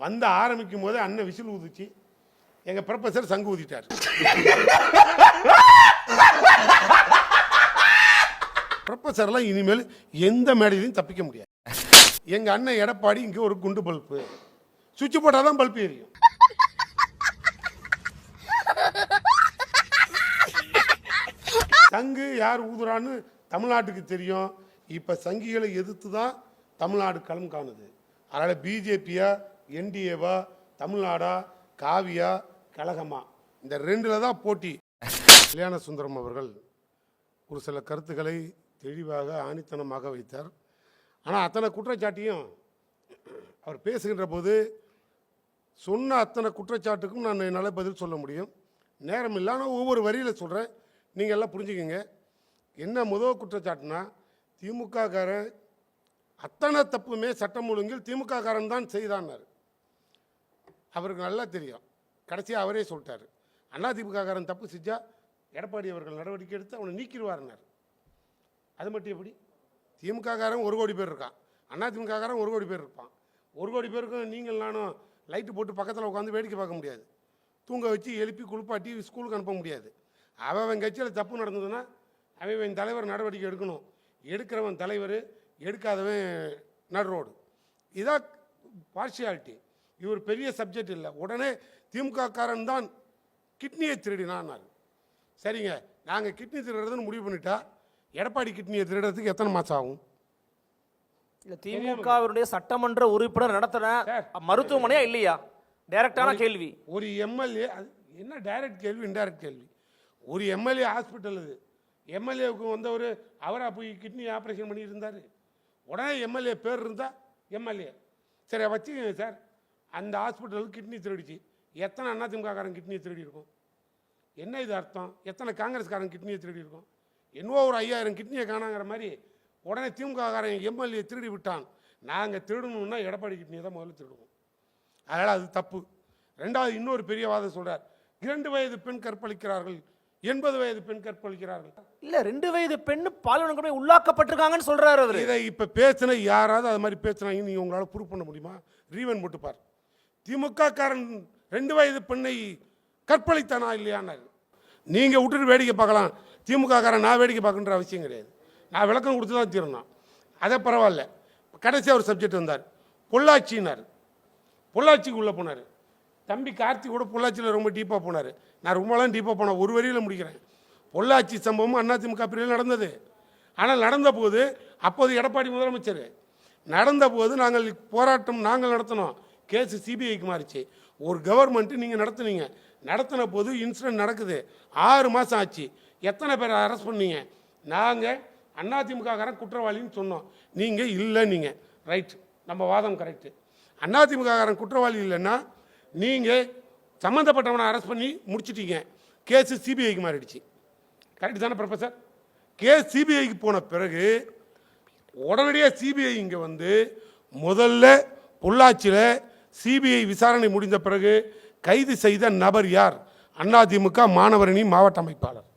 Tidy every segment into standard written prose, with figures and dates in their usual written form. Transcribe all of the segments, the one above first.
வந்து ஆரம்பிக்கும் போது அண்ணன் விசில் ஊதிச்சு, எங்க ப்ரொஃபசர் சங்கு ஊதிட்டார். ப்ரொஃபசர்லாம் இனிமேல் எந்த மேடையிலையும் தப்பிக்க முடியாது. எங்க அண்ணன் எடப்பாடி இங்க ஒரு குண்டு பல்பு, சுவிட்ச் போட்டாதான் பல்பு எரியும். சங்கு யார் ஊதுறான்னு தமிழ்நாட்டுக்கு தெரியும். இப்ப சங்கிகளை எதிர்த்து தான் தமிழ்நாடு களம் காணுது. அதனால பிஜேபியா, என்டிஏவா, தமிழ்நாடா, காவியா, கழகமா, இந்த ரெண்டுல தான் போட்டி. கல்யாண சுந்தரம் அவர்கள் ஒரு சில கருத்துக்களை தெளிவாக ஆணித்தனமாக வைத்தார். ஆனால் அத்தனை குற்றச்சாட்டையும் அவர் பேசுகின்ற போது சொன்ன அத்தனை குற்றச்சாட்டுக்கும் நான் என்னால் பதில் சொல்ல முடியும். நேரம் இல்லை. ஆனால் ஒவ்வொரு வரியில் சொல்கிறேன், நீங்கள் எல்லாம் புரிஞ்சுக்கங்க. என்ன முதல் குற்றச்சாட்டுனா, திமுக காரன் அத்தனை தப்புமே சட்டம் ஒழுங்கில் திமுக காரன் தான் செய்தான்னார். அவருக்கு நல்லா தெரியும். கடைசியாக அவரே சொல்லிட்டார், அதிமுக காரன் தப்பு செஞ்சா எடப்பாடி அவர்கள் நடவடிக்கை எடுத்து அவனை நீக்கிடுவார்னார். அது மட்டும் எப்படி? திமுக காரன் 1 கோடி பேர் இருக்கான், அதிமுக காரன் 1 கோடி பேர் இருப்பான். 1 கோடி பேருக்கும் நீங்கள் நானும் லைட்டு போட்டு பக்கத்தில் உட்காந்து வேடிக்கை பார்க்க முடியாது. தூங்க வச்சு எழுப்பி குளிப்பாட்டி ஸ்கூலுக்கு அனுப்ப முடியாது. அவன் கட்சியில் தப்பு நடந்ததுன்னா அவன் தலைவர் நடவடிக்கை எடுக்கணும். எடுக்கிறவன் தலைவர், எடுக்காதவன் நடுரோடு. இதான் பார்ஷியாலிட்டி. இவர் பெரிய சப்ஜெக்ட் இல்லை. உடனே திமுக காரன் தான் கிட்னியை திருடினான்னாரு. சரிங்க, நாங்கள் கிட்னி திருடுறதுன்னு முடிவு பண்ணிட்டா எடப்பாடி கிட்னியை திருடுறதுக்கு எத்தனை மாதம் ஆகும்? திமுகவினுடைய சட்டமன்ற உறுப்பினர் நடத்தின மருத்துவமனையா இல்லையா? டைரக்டான கேள்வி. ஒரு எம்எல்ஏ, என்ன டைரக்ட் கேள்வி இன்டைரக்ட் கேள்வி? ஒரு எம்எல்ஏ ஹாஸ்பிட்டல், அது எம்எல்ஏவுக்கு வந்தவர் அவரா போய் கிட்னி ஆப்ரேஷன் பண்ணிட்டு இருந்தார். உடனே எம்எல்ஏ பேர் இருந்தால் எம்எல்ஏ சரி வச்சுக்கோங்க சார். அந்த ஹாஸ்பிட்டலுக்கு கிட்னி திருடிச்சு. எத்தனை அதிமுக காரன் கிட்னியை திருடி இருக்கும்? என்ன இது அர்த்தம்? எத்தனை காங்கிரஸ்காரன் கிட்னியை திருடி இருக்கும்? என்னவோ ஒரு 5000 கிட்னியை காணாங்கிற மாதிரி உடனே திமுக காரன் எம்எல்ஏ திருடி விட்டான். நாங்கள் திருடணும்னா எடப்பாடி கிட்னியை தான் முதல்ல திருடுவோம். அதனால் அது தப்பு. ரெண்டாவது, இன்னொரு பெரிய வாதம் சொல்கிறார், 2 வயது பெண் கற்பழிக்கிறார்கள், 80 வயது பெண் கற்பழிக்கிறார்கள். இல்ல 2 வயது பெண் பாலியல் உள்ளாக்கப்பட்டிருக்காங்கன்னு சொல்றாரு அவர். இதை இப்ப பேசின யாராவது அது மாதிரி பேசுனாங்க நீங்க உங்களால ப்ரூவ் பண்ண முடியுமா? ரீவன் போட்டு பார். திமுக காரன் 2 வயது பெண்ணை கற்பழித்தானா இல்லையானாரு. நீங்க விட்டுட்டு வேடிக்கை பார்க்கலாம். திமுக காரன் நான் வேடிக்கை பார்க்கன்ற அவசியம் கிடையாது. நான் விளக்கம் கொடுத்து தான் தீரணும். அதை பரவாயில்ல. கடைசியாக ஒரு சப்ஜெக்ட் வந்தார், பொள்ளாச்சினார். பொள்ளாச்சிக்கு உள்ளே போனார். தம்பி கார்த்தி கூட பொள்ளாச்சியில் ரொம்ப டீப்பாக போனார். நான் ரொம்பலாம் டீப்பாக போனேன். ஒரு வரியில் முடிக்கிறேன். பொள்ளாச்சி சம்பவம் அதிமுக பிரிவில் நடந்தது. ஆனால் நடந்த போது அப்போது எடப்பாடி முதலமைச்சர் நடந்த போது நாங்கள் போராட்டம் நாங்கள் நடத்தினோம். கேஸ் சிபிஐக்கு மாறிச்சு. ஒரு கவர்மெண்ட்டு நீங்கள் நடத்துனீங்க. நடத்தின போது இன்சிடென்ட் நடக்குது. 6 மாதம் ஆச்சு. எத்தனை பேர் அரெஸ்ட் பண்ணீங்க? நாங்கள் அதிமுக காரன் குற்றவாளின்னு சொன்னோம். நீங்கள் இல்லை. நீங்கள் ரைட், நம்ம வாதம் கரெக்டு. அதிமுக காரன் குற்றவாளி இல்லைன்னா நீங்கள் சம்மந்தப்பட்டவனை அரெஸ்ட் பண்ணி முடிச்சிட்டீங்க. கேஸு சிபிஐக்கு மாறிடுச்சு. கரெக்டு தானே ப்ரொஃபஸர்? கேஸ் சிபிஐக்கு போன பிறகு உடனடியாக சிபிஐ இங்கே வந்து முதல்ல பொள்ளாச்சியில் சிபிஐ விசாரணை முடிந்த பிறகு கைது செய்த நபர் யார்? அதிமுக மாணவரணி மாவட்ட அமைப்பாளர்.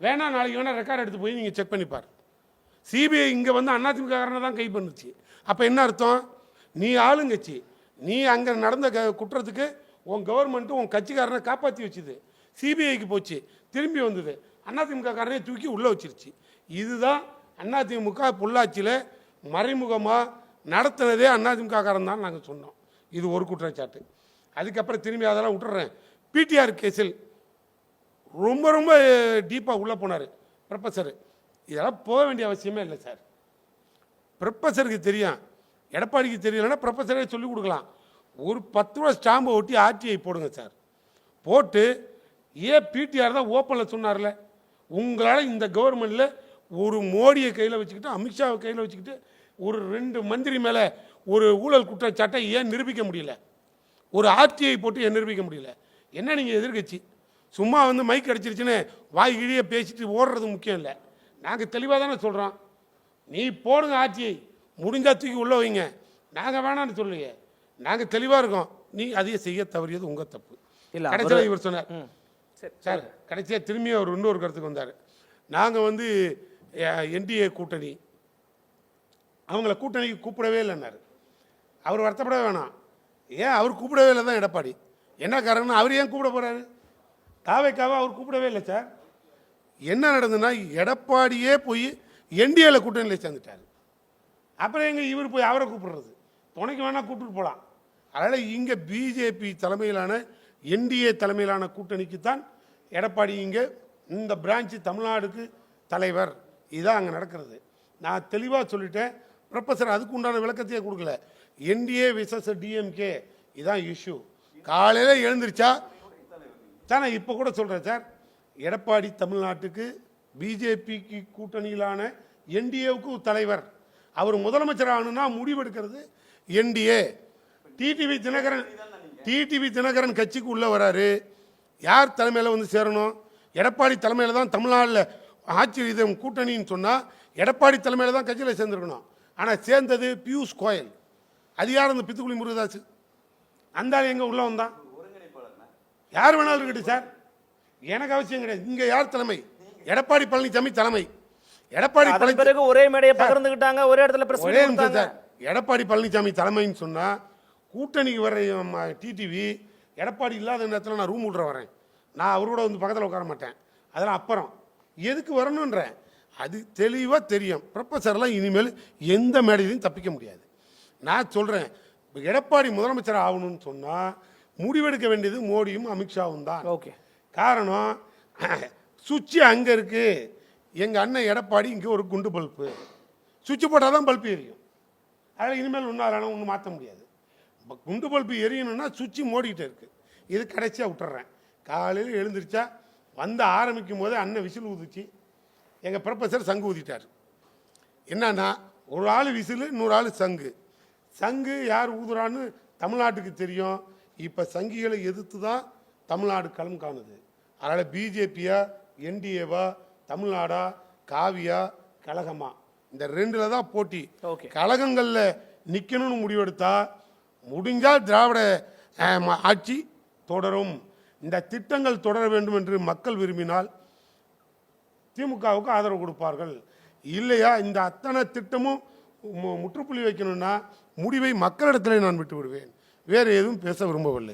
வேணா நாளைக்கு வேணா ரெக்கார்ட் எடுத்து போய் நீங்கள் செக் பண்ணிப்பார். சிபிஐ இங்கே வந்து அதிமுக காரனை தான் கைது பண்ணுச்சு. அப்போ என்ன அர்த்தம்? நீ ஆளுங்கட்சி, நீ அங்கே நடந்த குற்றத்துக்கு உன் கவர்மெண்ட்டு உன் கட்சிக்காரனை காப்பாற்றி வச்சுது. சிபிஐக்கு போச்சு, திரும்பி வந்தது, அதிமுக காரனே தூக்கி உள்ளே வச்சிருச்சு. இதுதான் அதிமுக பொள்ளாச்சியில் மறைமுகமாக நடத்தினதே அதிமுக காரன் தான் நாங்கள் சொன்னோம். இது ஒரு குற்றச்சாட்டு. அதுக்கப்புறம் திரும்பி அதெல்லாம் விட்டுறேன். பிடிஆர் கேஸில் ரொம்ப ரொம்ப டீப்பாக உள்ளே போனார் ப்ரொஃபஸர். இதெல்லாம் போக வேண்டிய அவசியமே இல்லை சார். ப்ரொஃபஸருக்கு தெரியும், எடப்பாடிக்கு தெரியலைன்னா ப்ரொஃபஸரே சொல்லிக் கொடுக்கலாம். ஒரு 10 ரூபா ஸ்டாம்பை ஒட்டி ஆர்டிஐ போடுங்க சார். போட்டு ஏன் பிடிஆர் தான் ஓப்பனில் சொன்னார்ல, உங்களால் இந்த கவர்மெண்ட்டில் ஒரு மோடியை கையில் வச்சுக்கிட்டு அமித்ஷாவை கையில் வச்சுக்கிட்டு ஒரு 2 மந்திரி மேலே ஒரு ஊழல் குற்றச்சாட்டை ஏன் நிரூபிக்க முடியல? ஒரு ஆர்டிஐ போட்டு ஏன் நிரூபிக்க முடியல? என்ன நீங்கள் எதிர்கட்சி சும்மா வந்து மைக் அடிச்சிருச்சுன்னு வாய் கிழியே பேசிட்டு ஓடுறது முக்கியம் இல்லை. நாங்கள் தெளிவாக தானே சொல்கிறோம். நீ போடுங்க ஆட்சியை, முடிஞ்சால் தூக்கி உள்ளே வைங்க. நாங்கள் வேணான்னு சொல்லுங்க. நாங்கள் தெளிவாக இருக்கோம். நீ அதையே செய்ய தவறியது உங்கள் தப்பு. இல்லை கடைசியில் இவர் சொன்னார் சார். கடைசியாக திரும்பி அவர் இன்னொரு கருத்துக்கு வந்தார். நாங்கள் வந்து என்டிஏ கூட்டணி, அவங்கள கூட்டணிக்கு கூப்பிடவே இல்லைன்னாரு. அவர் வருத்தப்பட வேணாம். ஏன் அவர் கூப்பிடவே இல்லை தான் எடப்பாடி. என்ன காரணம்னா அவர் ஏன் கூப்பிட போகிறாரு? தாவேக்காவை அவர் கூப்பிடவே இல்லை சார். என்ன நடந்ததுன்னா எடப்பாடியே போய் என்டிஏல கூட்டணியில் சேர்ந்துட்டார். அப்புறம் எங்கே இவர் போய் அவரை கூப்பிடுறது? துணைக்கு வேணால் கூப்பிட்டு போகலாம். அதனால் இங்கே பிஜேபி தலைமையிலான என்டிஏ தலைமையிலான கூட்டணிக்கு தான் எடப்பாடி இங்கே இந்த பிரான்ச்சு தமிழ்நாடுக்கு தலைவர். இதுதான் அங்கே நடக்கிறது. நான் தெளிவாக சொல்லிட்டேன். ப்ரொஃபஸர் அதுக்கு உண்டான விளக்கத்தையே கொடுக்கல. என்டிஏ விசஸ் டிஎம்கே இதுதான் இஷ்யூ. காலையில் எழுந்திருச்சா சார், நான் இப்போ கூட சொல்கிறேன் சார், எடப்பாடி தமிழ்நாட்டுக்கு பிஜேபிக்கு கூட்டணியிலான என்டிஏவுக்கு தலைவர். அவர் முதலமைச்சர் ஆகணும்னா முடிவெடுக்கிறது என்டிஏ. டிடிவி தினகரன் கட்சிக்கு உள்ள வராரு. யார் தலைமையில் வந்து சேரணும்? எடப்பாடி தலைமையில் தான் தமிழ்நாட்டில் ஆட்சி இது கூட்டணின்னு சொன்னால் எடப்பாடி தலைமையில் தான் கட்சியில் சேர்ந்துருக்கணும். ஆனால் சேர்ந்தது பியூஷ் கோயல். அது யார்? அந்த பித்துக்குளி முருகதாஸ். அந்த ஆள் எங்கே உள்ள வந்தான்? யார் வேணாலும் இருக்கட்டும் சார், எனக்கு அவசியம் கிடையாது. இங்கே யார் தலைமை? எடப்பாடி பழனிசாமி தலைமை. எடப்பாடி பிறகு ஒரே மேடையை பகிர்ந்துக்கிட்டாங்க, ஒரே இடத்துல ஒரே நிமிஷம் சார். எடப்பாடி பழனிசாமி தலைமைன்னு சொன்னால் கூட்டணிக்கு வர டிடிவி எடப்பாடி இல்லாத நேரத்தில் நான் ரூம் விட்ற வரேன், நான் அவரோட வந்து பக்கத்தில் உட்கார மாட்டேன். அதெல்லாம் அப்புறம் எதுக்கு வரணுன்றேன். அது தெளிவாக தெரியும். ப்ரொஃபஸர்லாம் இனிமேல் எந்த மேடையிலையும் தப்பிக்க முடியாது. நான் சொல்கிறேன், எடப்பாடி முதலமைச்சர் ஆகணும்னு சொன்னால் முடிவெடுக்க வேண்டியது மோடியும் அமித்ஷாவும் தான். ஓகே. காரணம் சுவிட்சு அங்கே இருக்குது. எங்கள் அண்ணன் எடப்பாடி இங்கே ஒரு குண்டு பல்ப்பு. சுவிட்சு போட்டால் தான் பல்ப்பு எரியும். அதில் இனிமேல் ஒன்றும் மாற்ற முடியாது. குண்டு பல்ப்பு எரியணும்னா சுவிட்சு மோடிக்கிட்டே இருக்குது. இது கடைசியாக விட்டுறேன். காலையில் எழுந்திரிச்சா வந்து ஆரம்பிக்கும் போதே அண்ணன் விசில் ஊதிச்சு. எங்கள் ப்ரொஃபஸர் சங்கு ஊதிட்டார். என்னன்னா, ஒரு ஆள் விசில், இன்னொரு ஆள் சங்கு. சங்கு யார் ஊதுறான்னு தமிழ்நாட்டுக்கு தெரியும். இப்போ சங்கிகளை எதிர்த்து தான் தமிழ்நாடு களம் காணுது. அதனால் பிஜேபியா, என்டிஏவா, தமிழ்நாடா, காவியா, கழகமா, இந்த ரெண்டில் தான் போட்டி. கழகங்களில் நிற்கணும்னு முடிவெடுத்தா முடிஞ்சால் திராவிட ஆட்சி தொடரும். இந்த திட்டங்கள் தொடர வேண்டும் என்று மக்கள் விரும்பினால் திமுகவுக்கு ஆதரவு கொடுப்பார்கள். இல்லையா இந்த அத்தனை திட்டமும் முற்றுப்புள்ளி வைக்கணும்னா முடிவை மக்களிடத்தில் நான் விட்டு விடுவேன். வேறு எதுவும் பேச விரும்பவில்லை.